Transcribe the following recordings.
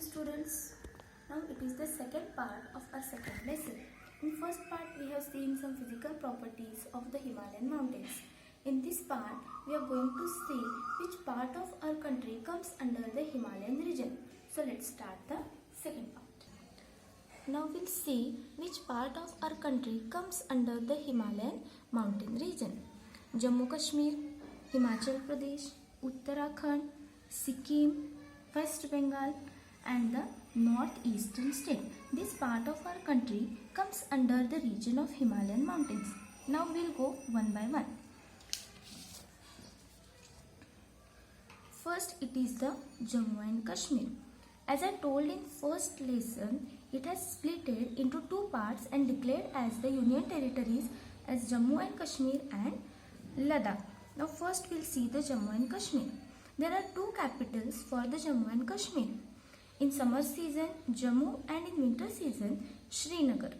students. Now it is the second part of our second lesson. In first part we have seen some physical properties of the Himalayan mountains. In this part we are going to see which part of our country comes under the Himalayan region. So let's start the second part. Now we'll see which part of our country comes under the Himalayan mountain region. Jammu Kashmir, Himachal Pradesh, Uttarakhand, Sikkim, West Bengal and the northeastern state. This part of our country comes under the region of Himalayan mountains. Now we'll go one by one. First it is the Jammu and Kashmir. As I told in first lesson, it has splitted into two parts and declared as the union territories as Jammu and Kashmir and Ladakh. Now first we'll see the Jammu and Kashmir. There are two capitals for the Jammu and Kashmir. In summer season, Jammu, and in winter season, Srinagar.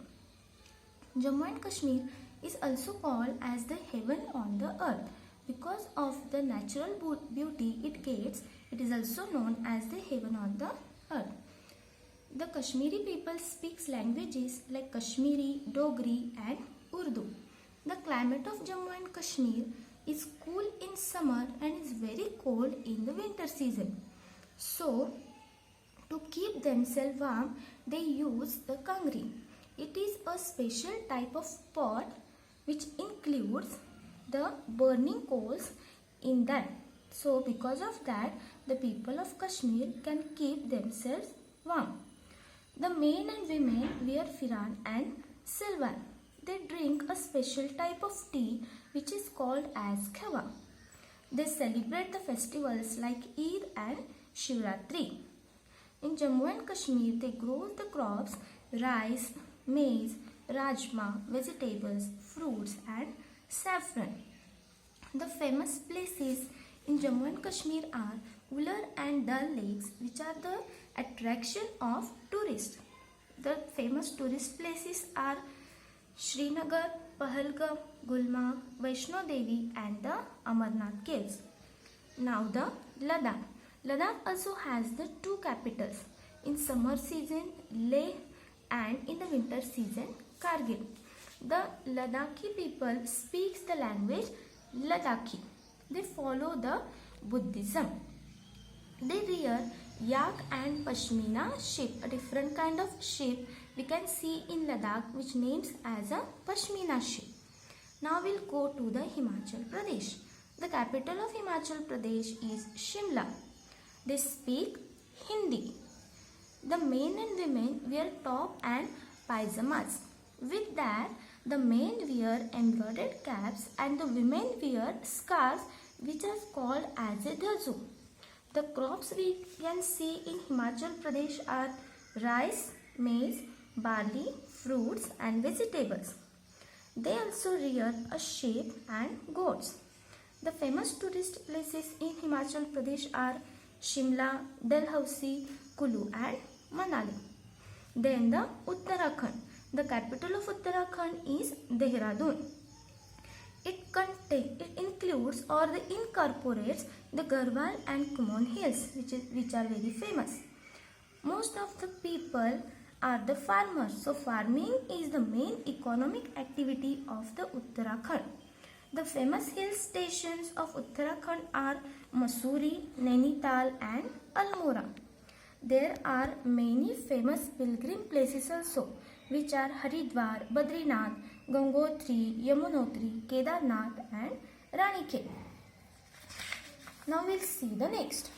Jammu and Kashmir is also called as the heaven on the earth. Because of the natural beauty it gets, it is also known as the heaven on the earth. The Kashmiri people speaks languages like Kashmiri, Dogri and Urdu. The climate of Jammu and Kashmir is cool in summer and is very cold in the winter season. So, to keep themselves warm, they use the kangri. It is a special type of pot which includes the burning coals in that. So, because of that, the people of Kashmir can keep themselves warm. The men and women wear firan and silvan. They drink a special type of tea which is called as khawa. They celebrate the festivals like Eid and Shivratri. In Jammu and Kashmir, they grow the crops rice, maize, rajma, vegetables, fruits and saffron. The famous places in Jammu and Kashmir are Ular and Dal lakes, which are the attraction of tourists. The famous tourist places are Srinagar, Pahalgam, Gulmarg, Vaishno Devi and the Amarnath caves. Now the Ladakh. Ladakh also has the two capitals. In summer season, Leh, and in the winter season, Kargil. The Ladakhi people speaks the language Ladakhi. They follow the Buddhism. They rear yak and pashmina sheep, a different kind of sheep we can see in Ladakh which names as a pashmina sheep. Now we'll go to the Himachal Pradesh. The capital of Himachal Pradesh is Shimla. They speak Hindi. The men and women wear top and pyjamas. With that, the men wear embroidered caps and the women wear scarves which are called as a dhazu. The crops we can see in Himachal Pradesh are rice, maize, barley, fruits and vegetables. They also rear a sheep and goats. The famous tourist places in Himachal Pradesh are Shimla, Dalhousie, Kulu and Manali. Then the Uttarakhand. The capital of Uttarakhand is Dehradun. It includes or incorporates the Garhwal and Kumaon hills which are very famous. Most of the people are the farmers. So farming is the main economic activity of the Uttarakhand. The famous hill stations of Uttarakhand are Mussoorie, Nainital and Almora. There are many famous pilgrim places also which are Haridwar, Badrinath, Gangotri, Yamunotri, Kedarnath and Ranikhet. Now we'll see the next.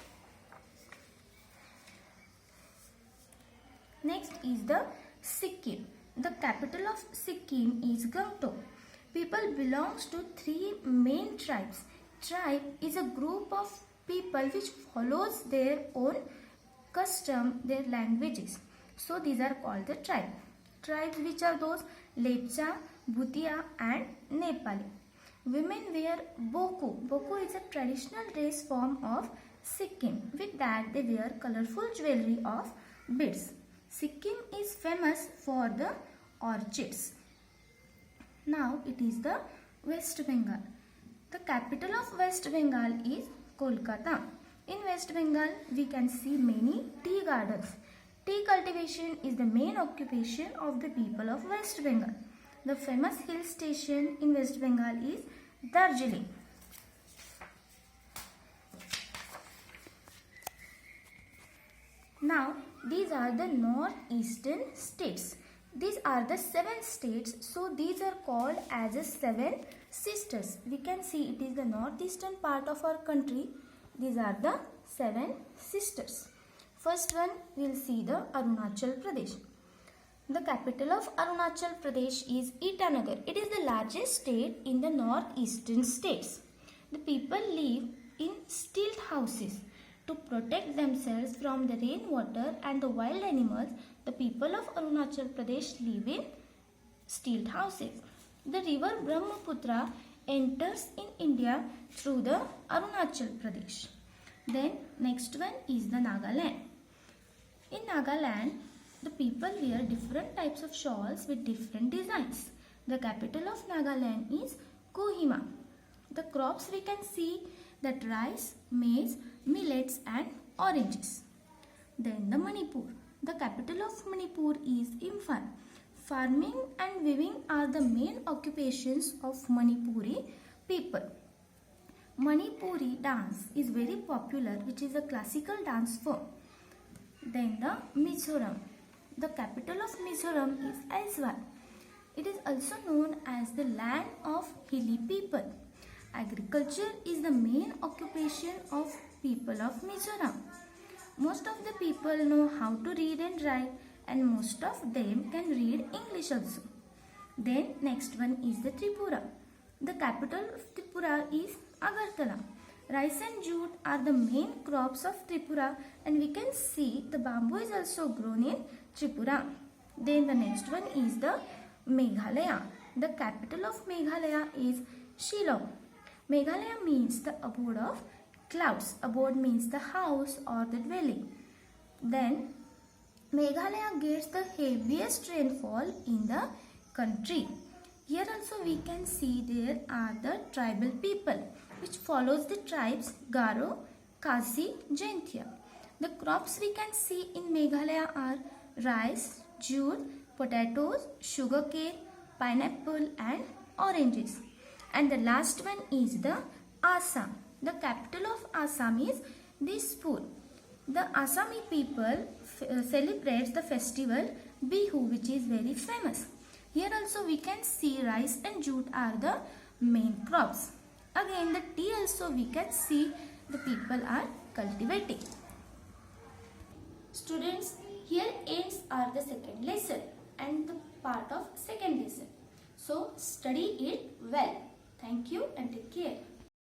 Next is the Sikkim. The capital of Sikkim is Gangtok. People belongs to three main tribes. Tribe is a group of people which follows their own custom, their languages. So these are called the tribe. Tribes which are those Lepcha, Bhutia and Nepali. Women wear boku. Boku is a traditional dress form of Sikkim. With that they wear colorful jewelry of beads. Sikkim is famous for the orchids. Now it is the West Bengal. The capital of West Bengal is Kolkata. In West Bengal, we can see many tea gardens. Tea cultivation is the main occupation of the people of West Bengal. The famous hill station in West Bengal is Darjeeling. Now, these are the northeastern states. These are the 7 states, so these are called as a 7 sisters. We can see it is the northeastern part of our country. These are the 7 sisters. First one, we will see the Arunachal Pradesh. The capital of Arunachal Pradesh is Itanagar. It is the largest state in the northeastern states. The people live in stilt houses. To protect themselves from the rainwater and the wild animals, the people of Arunachal Pradesh live in stilt houses. The river Brahmaputra enters in India through the Arunachal Pradesh. Then next one is the Nagaland. In Nagaland, the people wear different types of shawls with different designs. The capital of Nagaland is Kohima. The crops we can see that rice, maize, millets and oranges. Then the Manipur. The capital of Manipur is Imphal. Farming and weaving are the main occupations of Manipuri people. Manipuri dance is very popular, which is a classical dance form. Then the Mizoram. The capital of Mizoram is Aizawl. It is also known as the land of hilly people. Agriculture is the main occupation of people of Mizoram. Most of the people know how to read and write, and most of them can read English also. Then next one is the Tripura. The capital of Tripura is Agartala. Rice and jute are the main crops of Tripura, and we can see the bamboo is also grown in Tripura. Then the next one is the Meghalaya. The capital of Meghalaya is Shillong. Meghalaya means the abode of clouds. Abode means the house or the dwelling. Then Meghalaya gets the heaviest rainfall in the country. Here also we can see there are the tribal people which follows the tribes Garo, Khasi, Jaintia. The crops we can see in Meghalaya are rice, jute, potatoes, sugarcane, pineapple and oranges. And the last one is the Assam. The capital of Assam is Dispur. The Assami people celebrates the festival Bihu, which is very famous. Here also we can see rice and jute are the main crops. Again the tea also we can see the people are cultivating. Students, here ends are the second lesson and the part of second lesson. So study it well. Thank you and take care.